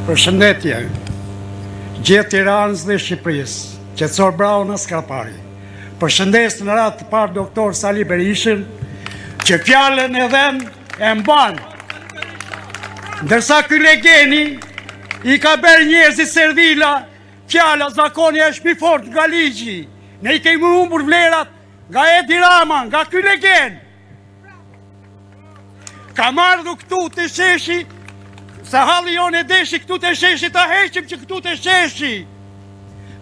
Përshëndetje, gjithë Tiranës dhe Shqipërisë, Qetësor Brauna Skrapari. Përshëndes në ratë të parë doktor Sali Berishën, që fjallën e dhen e mban. Ndërsa ky legeni i ka bërë njerëzit servila, fjalla zakoni është mi fort nga ligji. Ne i kemi humbur vlerat nga Edi Rama, nga ky legen. Ka marrë këtu të sheshi, se halli jonë e deshi këtu të sheshi, ta heqim që këtu të sheshi.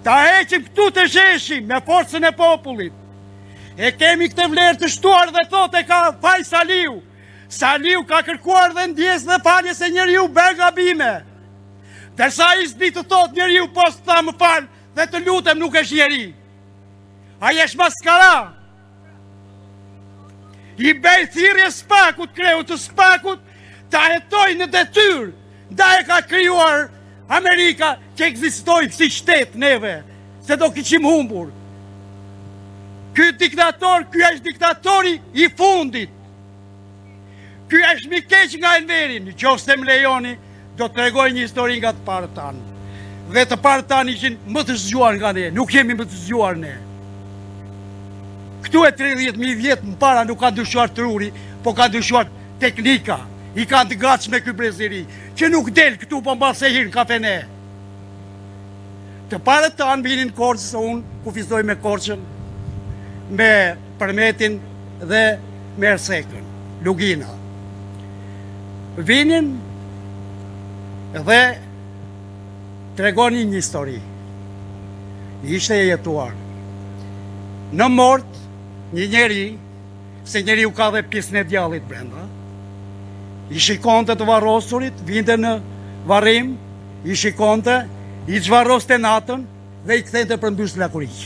Ta heqim këtu të sheshi me forcën e popullit. E kemi këtë vlerë të shtuar dhe thot e ka faj Saliu. Saliu ka kërkuar dhe ndjes dhe falje se njeriu bërë gabime. Dërsa i s'di të thot njeriu pos të tha më falë dhe të lutem nuk është njeri. Aja është maskara. I bej thirrje Spakut, kreu të Spakut, ta hetoj në detyrë, nda e ka krijuar Amerika që ekzistoj si shtet neve, se do kishim humbur. Ky diktator, ky është diktatori i fundit. Ky është mi keq nga Enveri, në qoftë se më lejoni, do të tregoj një histori nga të parët tanë. Dhe të parët tanë ishin më të zgjuar nga ne, nuk jemi më të zgjuar ne. Këtu e 30.000 vjetë më para nuk ka ndryshuar truri, po ka ndryshuar teknika. I kanë të gatshme ky breziri, që nuk del këtu po mbas e hirë në kafene. Të parët tanë vinin Korçë, se unë kufizoj me Korçën, me Përmetin dhe me Ersekën, Lugina. Vinin dhe tregonin një histori. Ishte e jetuar. Në mort, një njeri, se njeri u ka dhe pjesën e djallit brenda, i shikonte të varrosurit, vinte në varrim, i shikonte, i çvarroste natën dhe i kthente përmbys lakuriq.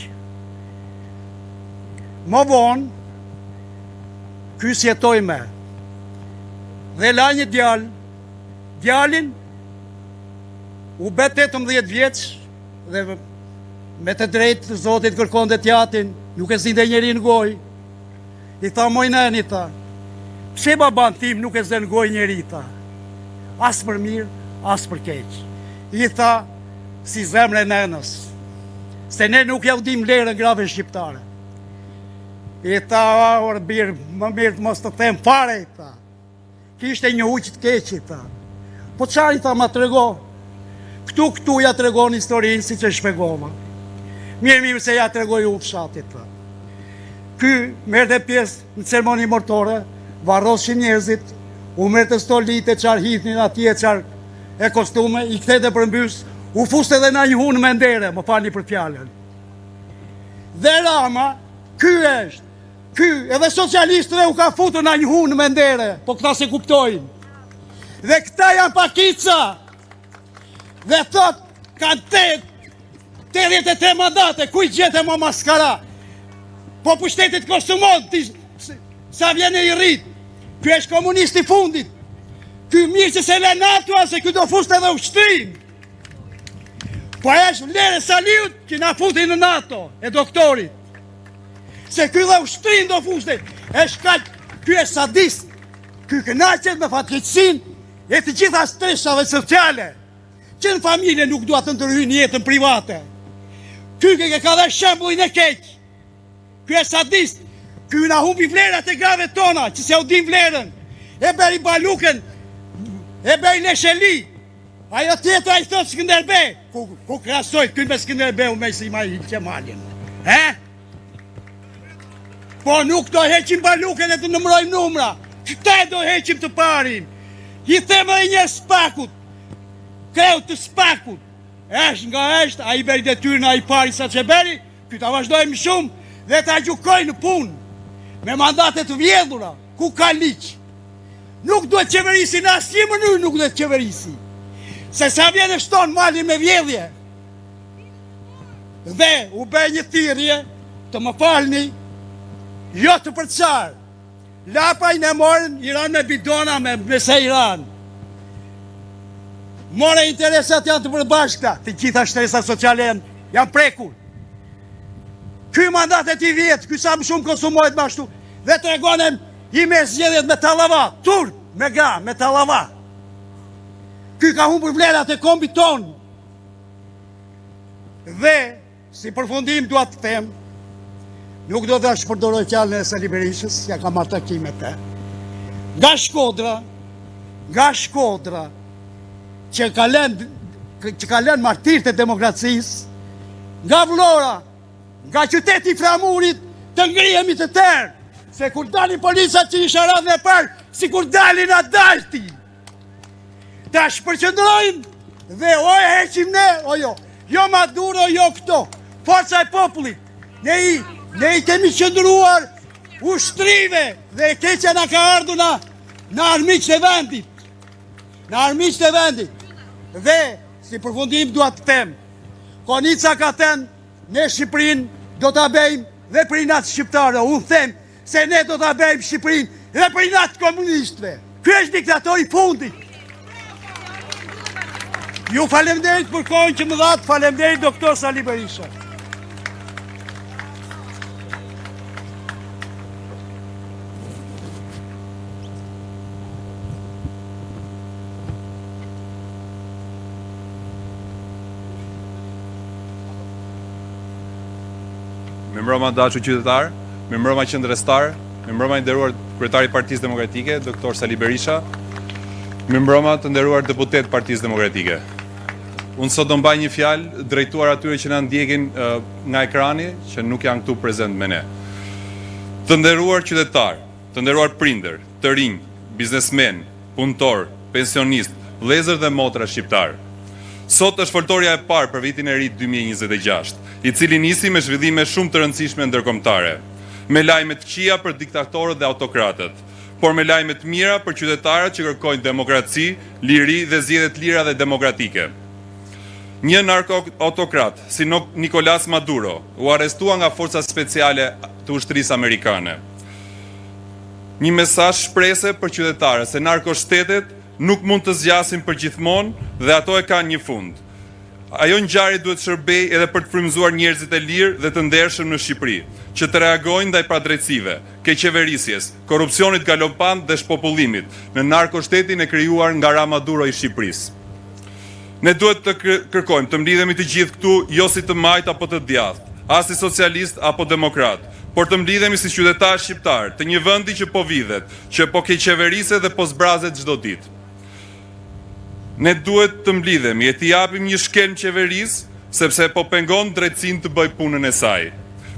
Më vonë, ky sjetoi me dhe la një djalë, djalin u bet 18 vjeç dhe me të drejtë Zotit kërkonte t'jatin, nuk e zinte njeri në gojë. I tha moj neni, tha, pse baban tim nuk e zën në gojë njeri, tha, as për mirë, as për keq. I tha, si zemre nenës, se ne nuk ja u dim lerën grave shqiptare. I tha, orë birë, më mirë të mos të them fare, i tha, kishte një uq të keq, i tha. Po çfarë, i tha, ma trego? Këtu ja tregon historinë si që shpjegova. Mirë se ja tregoj u fshatit, tha. Ky merrte pjesë në ceremoni mortore, varroshin njerëzit, u merrte stolite, çfarë hidhnin atje, çfarë e kostume, i kthete përmbys, u fuste edhe na një hunë me ndere, më falni për fjalën. Dhe Rama, ky është, ky edhe socialistëve u ka futur na një hunë me ndere, po këta se kuptojnë. Dhe këta janë pakica. Dhe thot, kanë 83 mandate, ku i gjete më maskara? Po pushtetit kostumon, sa vjene i rrit. Ky është komunisti fundit. Ky mirë që se le NATO, se ky do fuste edhe ushtrin. Po është vlerë Saliut që na futi në NATO, e doktorit. Se ky dhe ushtrin do fuste. Ky është sadist. Ky kënaqet me fatkeqësinë e të gjitha streshave sociale. Që në familje nuk duat të ndërhyjnë jetën private. Ky ka dhe shembullin e keq. Ky është sadist. Ky na humbi vlerat e grave tona, që se u dim vlerën. E beri Balukën, e beri Lesheli. Ajo tjetra i thot Skënderbej. Ku krasoj ky me Skënderbeu me Ismail Qemalin. Po nuk do heqim Balukën e të numrojmë numra. Këta do heqim të parin. I them edhe një Spakut. Kreu të Spakut. Është nga është, a i beri detyrën, a i pari sa që beri, ky ta vazhdojmë shumë dhe ta gjukoj në punë. Me mandate të vjedhura, ku ka liq. Nuk duhet qeverisi në asnjë mënyrë, nuk duhet qeverisi. Se sa vjen e shton mali me vjedhje. Dhe u bëj një thirrje, të më falni, jo të përçar. Lapaj në morën Iran me bidona me se Iran. More interesat janë të përbashkëta, të gjitha shtresat sociale janë prekur. Ky mandat e ti vjetë, ky sa më shumë konsumojt ma shtu, dhe të regonem i me zgjedhjet me tallava, turp me gra, me tallava. ky ka humbur vlerat e kombit ton. Dhe, si përfundim dua të them, nuk do të shpërdoroj fjalën e Sali Berishës, ja ka marrë takimet e. Nga Shkodra, që ka lënë martirët e demokracisë, nga Vlora, nga qyteti i Framurit, të ngrihemi të tërë, se kur dalin policat që isha radhën e parë, si kur dalin a dalti, ta shpërqendrojnë dhe o e heqim ne, o jo, jo Maduro, jo këto, forca e popullit, ne i kemi qëndruar ushtrive dhe e keqja na ka ardhur në armiqtë e vendit, dhe si përfundim dua të them, Konica ka thënë, ne Shqipërinë do ta bëjmë dhe për inat shqiptarë, unë them se ne do ta bëjmë Shqipërinë dhe për inat komunistëve. Ky është diktatori i fundit. Ju faleminderit për kohën që më dhatë, faleminderit doktor Sali Berisha. Mirëmbrëma dashur qytetar, mirëmbrëma qendrestar, mirëmbrëma i nderuar kryetari i Partisë Demokratike, doktor Sali Berisha, mirëmbrëma të nderuar deputet Partisë Demokratike. Unë sot do mbaj një fjalë drejtuar atyre që na ndjekin nga ekrani, që nuk janë këtu prezent me ne. Të nderuar qytetar, të nderuar prindër, të rinj, biznesmen, punëtor, pensionist, vëllezër dhe motra shqiptar. Sot është foltorja e parë për vitin e ri 2026, i cili nisi me zhvillime shumë të rëndësishme ndërkombëtare, me lajme të këqija për diktatorët dhe autokratët, por me lajme të mira për qytetarët që kërkojnë demokraci, liri dhe zgjedhje të lira dhe demokratike. Një narko-autokrat, si Nicolas Maduro, u arrestua nga forcat speciale të ushtrisë amerikane. Një mesazh shprese për qytetarët se narkoshtetet nuk mund të zgjasin për gjithmonë dhe ato e kanë një fund. Ajo ngjarje duhet shërbej edhe për të frymëzuar njerëzit e lirë dhe të ndershëm në Shqipëri, që të reagojnë ndaj padrejtësive, keqeverisjes, korrupsionit galopant dhe shpopullimit në narkoshtetin e krijuar nga Ra Maduro i Shqipërisë. Ne duhet të kërkojmë të mblidhemi të gjithë këtu jo si të majt apo të djathtë, as si socialist apo demokrat, por të mblidhemi si qytetar shqiptar të një vendi që po vidhet, që po keqeveriset dhe po zbrazet çdo ditë. Ne duhet të mblidhemi e t'i japim një shkelm qeverisë, sepse po pengon drejtësinë të bëj punën e saj.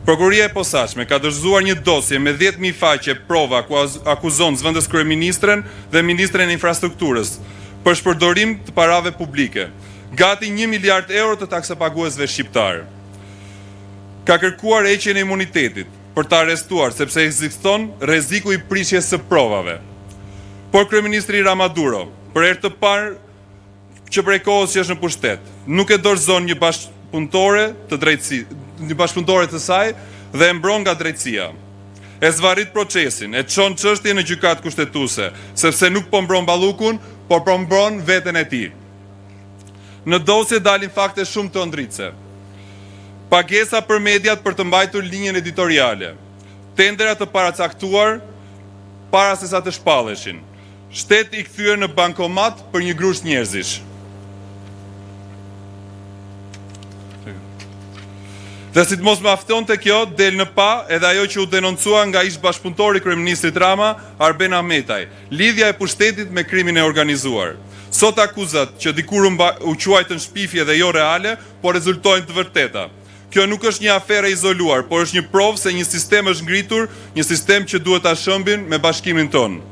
Prokuroria e posaçme ka dorëzuar një dosje me 10.000 faqe prova ku akuzon zëvendës kryeministren dhe ministren e infrastrukturës për shpërdorim të parave publike, gati 1 miliard euro të taksapaguesve shqiptar. Ka kërkuar heqjen e imunitetit për të arrestuar sepse ekziston rreziku i prishjes së provave. Por kryeministri Ra Maduro, për herë të parë që prej kohës që është në pushtet, nuk e dorëzon një bashkëpunëtore të saj dhe e mbron nga drejtësia. E zvarrit procesin, e çon çështjen në gjykatë kushtetuese, sepse nuk po mbron ballukun, por po mbron veten e tij. Në dosje dalin fakte shumë të ëndritse. Pagesa për mediat për të mbajtur linjën editoriale, tendera të paracaktuar para se sa të shpalleshin, shtet i kthyer në bankomat për një grusht njerëzish. Dhe si të mos mjafton të kjo, del në pa edhe ajo që u denoncua nga ish bashkëpunëtori kryeministrit Rama, Arben Ahmetaj, lidhja e pushtetit me krimin e organizuar. Sot akuzat që dikur u quajtën shpifje dhe jo reale, por rezultojnë të vërteta. Kjo nuk është një aferë izoluar, por është një provë se një sistem është ngritur, një sistem që duhet ta shëmbin me bashkimin tonë.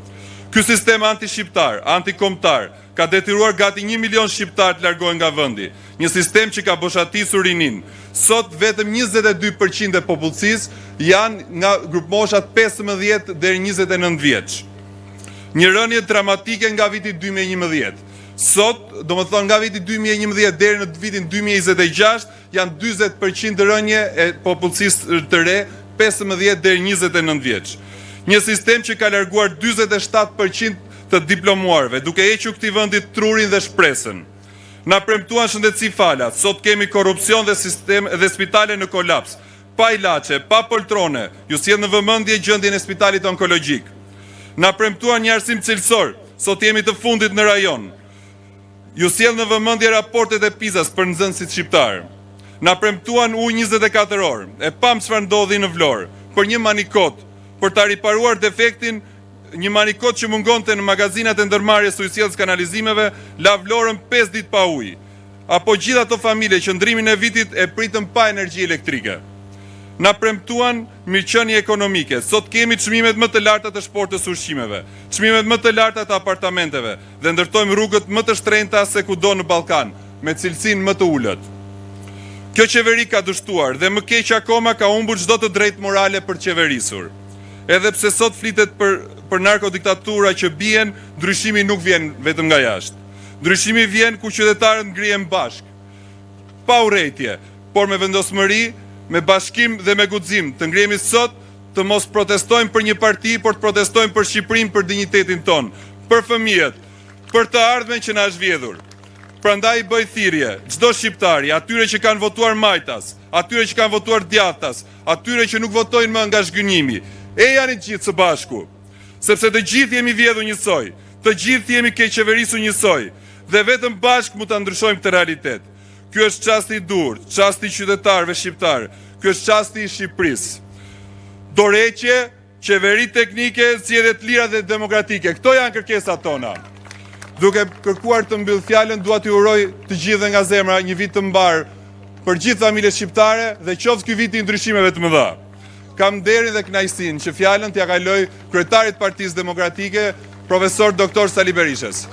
Ky sistem anti-shqiptar, anti-kombëtar, ka detyruar gati 1 milion shqiptar të largohen nga vendi. Një sistem që ka boshatisur rinin. Sot vetëm 22% e popullsisë janë nga grupmoshat 15 deri 29 vjeç. Një rënje dramatike nga viti 2011. Sot, domethënë nga viti 2011 deri në vitin 2026 janë 40% rënje e popullsisë të re 15 deri 29 vjeç. Një sistem që ka larguar 47% të diplomuarve, duke hequr këtij vendi trurin dhe shpresën. Na premtuan shëndetësi falat, sot kemi korrupsion dhe spitale në kolaps, pa ilaçe, pa poltrone, ju sjell në vëmendje gjendjen e spitalit onkologjik. Na premtuan një arsim cilësor, sot jemi të fundit në rajon. Ju sjell në vëmendje raportet e PISA-s për nxënësit shqiptar. Na premtuan ujë 24 orë, e pam çfarë ndodhi në Vlorë, për një manikot, për ta riparuar defektin, një manikot që mungonte në magazinat e ndërmarrjes së ujësjelljes kanalizimeve, la Vlorën 5 ditë pa ujë. Apo gjithë ato familje që ndrimin e vitit e pritën pa energji elektrike. Na premtuan mirëqenie ekonomike. Sot kemi çmimet më të larta të shportës së ushqimeve, çmimet më të larta të apartamenteve dhe ndërtojmë rrugët më të shtrenjta se kudo në Ballkan, me cilësinë më të ulët. Kjo qeveri ka dështuar dhe më keq akoma ka humbur çdo të drejtë morale për qeverisur. Edhe pse sot flitet për narkodiktatura që bien, ndryshimi nuk vjen vetëm nga jashtë. Ndryshimi vjen ku qytetarët ngrihen bashkë, pa urrejtje, por me vendosmëri, me bashkim dhe me guxim, të ngrihemi sot, të mos protestojmë për një parti, por të protestojmë për Shqipërinë, për dinjitetin ton, për fëmijët, për të ardhmen që na është vjedhur. Prandaj bëj thirrje çdo shqiptari, atyre që kanë votuar majtas, atyre që kanë votuar djathtas, atyre që nuk votojnë më nga zhgënjimi, e janë gjithë së bashku, sepse të gjithë jemi vjedhur njësoj, të gjithë jemi keqeverisur njësoj, dhe vetëm bashkë mund ta ndryshojmë këtë realitet. Ky është çasti i dur, çasti i qytetarëve shqiptar, ky është çasti i Shqipërisë. Dorëheqje, qeveri teknike, zgjedhje të lira dhe demokratike. Këto janë kërkesat tona. Duke kërkuar të mbyll fjalën, dua t'ju uroj të gjithëve nga zemra një vit të mbar për gjithë familjet shqiptare dhe qoftë ky vit i ndryshimeve të mëdha. Kam nderin dhe kënaqësinë që fjalën t'ia kaloj kryetarit të Partisë Demokratike, profesor Dr. Sali Berishës.